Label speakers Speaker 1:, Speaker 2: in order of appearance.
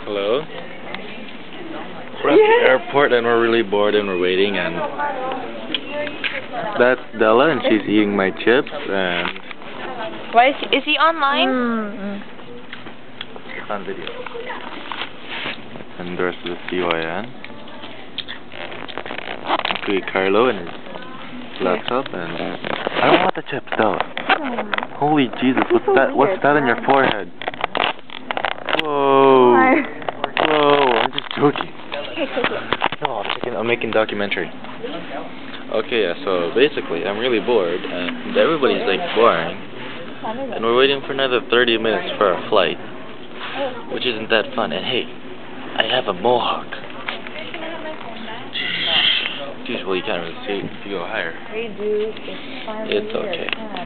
Speaker 1: Hello? We're at the airport and we're really bored and we're waiting, and that's Della and she's eating my chips, and
Speaker 2: Why is he online?
Speaker 1: it's on video. And the rest of the CYN. Okay, Carlo and his laptop, and I don't want the chips, Della. Holy Jesus, what's that on your forehead? Whoa. Whoa, I'm just joking. No, I'm making a documentary. Okay, yeah, so basically, I'm really bored, and everybody's like boring, and we're waiting for another 30 minutes for our flight, which isn't that fun. And hey, I have a mohawk. Jeez, well, you can't really see it if you go higher. It's okay.